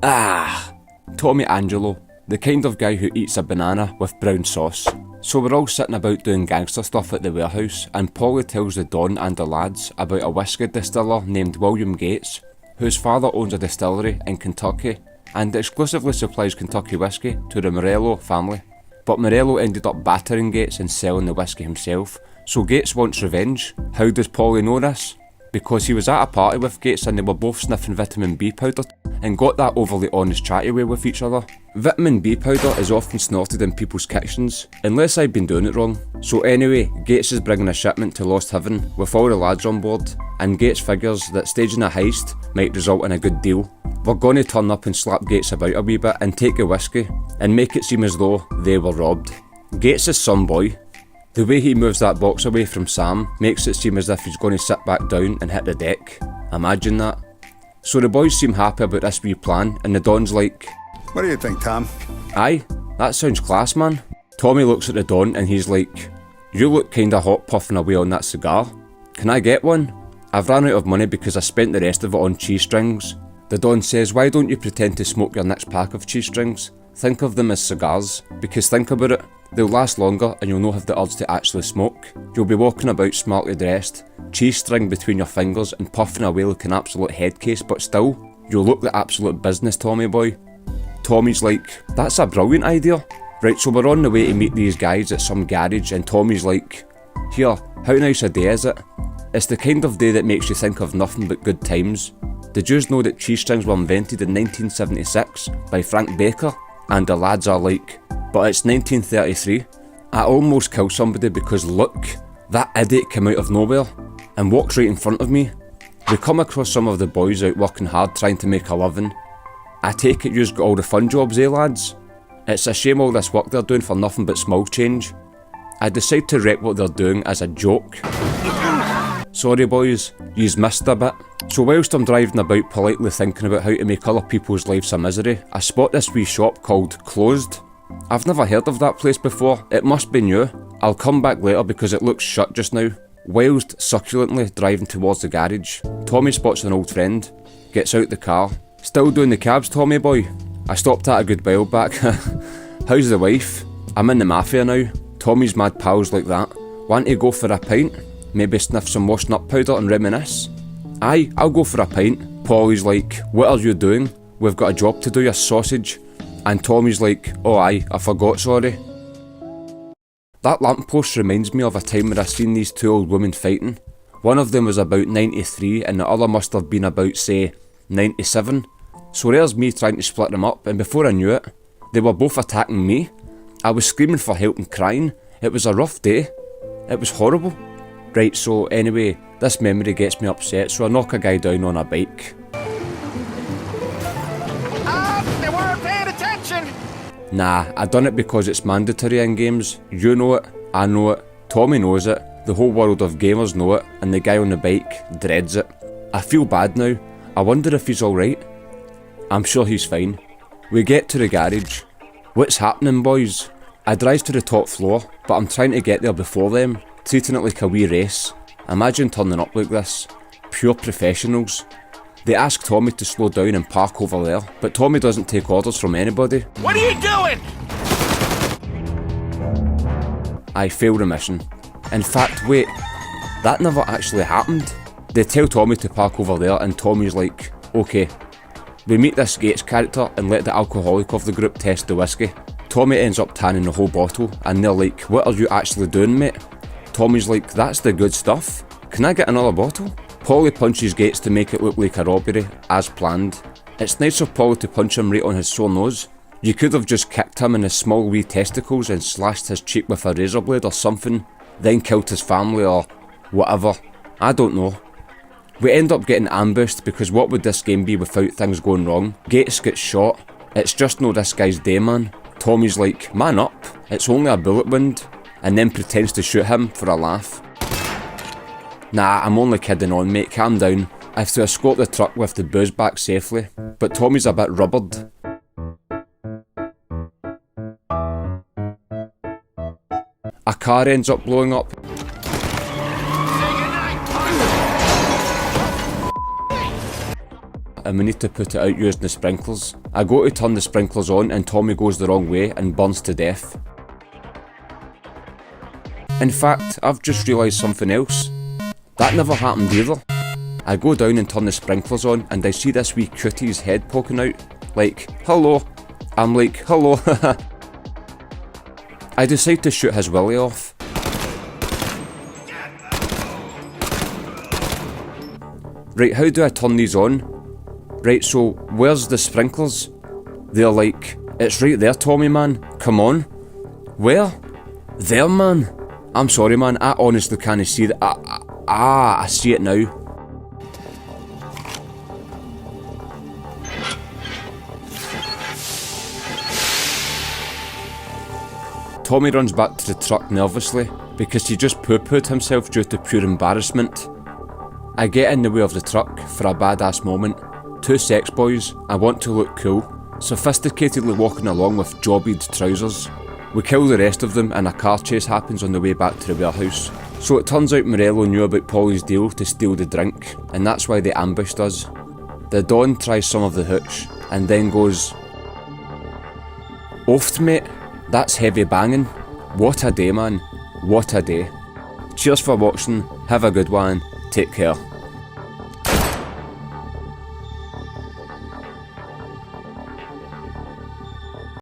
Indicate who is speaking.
Speaker 1: Ah, Tommy Angelo, the kind of guy who eats a banana with brown sauce. So we're all sitting about doing gangster stuff at the warehouse, and Polly tells the Don and the lads about a whisky distiller named William Gates, whose father owns a distillery in Kentucky and exclusively supplies Kentucky whisky to the Morello family. But Morello ended up battering Gates and selling the whisky himself, so Gates wants revenge. How does Polly know this? Because he was at a party with Gates and they were both sniffing vitamin B powder and got that overly honest chatty way with each other. Vitamin B powder is often snorted in people's kitchens, unless I've been doing it wrong. So anyway, Gates is bringing a shipment to Lost Heaven with all the lads on board, and Gates figures that staging a heist might result in a good deal. We're gonna turn up and slap Gates about a wee bit and take the whisky and make it seem as though they were robbed. Gates is some boy. The way he moves that box away from Sam makes it seem as if he's going to sit back down and hit the deck. Imagine that. So the boys seem happy about this wee plan, and the Don's like,
Speaker 2: "What do you think, Tom?"
Speaker 1: "Aye, that sounds class, man." Tommy looks at the Don and he's like, "You look kinda hot puffing away on that cigar. Can I get one? I've ran out of money because I spent the rest of it on cheese strings." The Don says, "Why don't you pretend to smoke your next pack of cheese strings? Think of them as cigars, because think about it, they'll last longer and you'll not have the urge to actually smoke. You'll be walking about smartly dressed, cheese string between your fingers and puffing away like an absolute head case, but still, you'll look the absolute business, Tommy boy." Tommy's like, "That's a brilliant idea." Right, so we're on the way to meet these guys at some garage and Tommy's like, "Here, how nice a day is it? It's the kind of day that makes you think of nothing but good times. Did you know that cheese strings were invented in 1976 by Frank Baker?" And the lads are like, "But it's 1933. I almost killed somebody because look, that idiot came out of nowhere and walks right in front of me." We come across some of the boys out working hard trying to make a living. "I take it you's got all the fun jobs, eh lads? It's a shame all this work they're doing for nothing but small change." I decide to rep what they're doing as a joke. "Sorry boys, yous missed a bit." So whilst I'm driving about politely thinking about how to make other people's lives a misery, I spot this wee shop called Closed. I've never heard of that place before, it must be new. I'll come back later because it looks shut just now. Whilst succulently driving towards the garage, Tommy spots an old friend, gets out the car. "Still doing the cabs, Tommy boy? I stopped at a good while back." "How's the wife?" "I'm in the Mafia now." Tommy's mad pals like that. "Want to go for a pint? Maybe sniff some washing up powder and reminisce?" "Aye, I'll go for a pint." Polly's like, "What are you doing? We've got a job to do, you sausage." And Tommy's like, "Oh aye, I forgot, sorry." That lamppost reminds me of a time where I seen these two old women fighting. One of them was about 93 and the other must have been about, say, 97. So there's me trying to split them up, and before I knew it, they were both attacking me. I was screaming for help and crying. It was a rough day. It was horrible. Right, so anyway, this memory gets me upset, so I knock a guy down on a bike.
Speaker 3: They weren't paying attention!
Speaker 1: Nah, I done it because it's mandatory in games. You know it, I know it, Tommy knows it, the whole world of gamers know it, and the guy on the bike dreads it. I feel bad now. I wonder if he's alright. I'm sure he's fine. We get to the garage. What's happening, boys? I drive to the top floor, but I'm trying to get there before them, treating it like a wee race. Imagine turning up like this. Pure professionals. They ask Tommy to slow down and park over there, but Tommy doesn't take orders from anybody.
Speaker 3: What are you doing?
Speaker 1: I fail the mission. In fact, wait, that never actually happened. They tell Tommy to park over there and Tommy's like, "Okay." We meet this Gates character and let the alcoholic of the group test the whiskey. Tommy ends up tanning the whole bottle and they're like, "What are you actually doing, mate?" Tommy's like, "That's the good stuff. Can I get another bottle?" Polly punches Gates to make it look like a robbery, as planned. It's nice of Polly to punch him right on his sore nose. You could have just kicked him in his small wee testicles and slashed his cheek with a razor blade or something, then killed his family or whatever. I don't know. We end up getting ambushed because what would this game be without things going wrong? Gates gets shot. It's just no this guy's day, man. Tommy's like, "Man up, it's only a bullet wound," and then pretends to shoot him for a laugh. "Nah, I'm only kidding on, mate, calm down. I have to escort the truck with the booze back safely." But Tommy's a bit rubbered. A car ends up blowing up. and we need to put it out using the sprinklers. I go to turn the sprinklers on and Tommy goes the wrong way and burns to death. In fact, I've just realised something else. That never happened either. I go down and turn the sprinklers on and I see this wee cutie's head poking out. Like, hello. I'm like, hello. I decide to shoot his willy off. Right, how do I turn these on? Right, so where's the sprinklers? They're like, it's right there, Tommy man, come on. Where? There, man. I'm sorry, man, I honestly can't see that. I see it now. Tommy runs back to the truck nervously because he just poo-pooed himself due to pure embarrassment. I get in the way of the truck for a badass moment. Two sex boys, I want to look cool, sophisticatedly walking along with jobbied trousers. We kill the rest of them and a car chase happens on the way back to the warehouse. So it turns out Morello knew about Polly's deal to steal the drink, and that's why they ambushed us. The Don tries some of the hooch, and then goes, "Oafed mate, that's heavy banging. What a day man, what a day." Cheers for watching, have a good one, take care.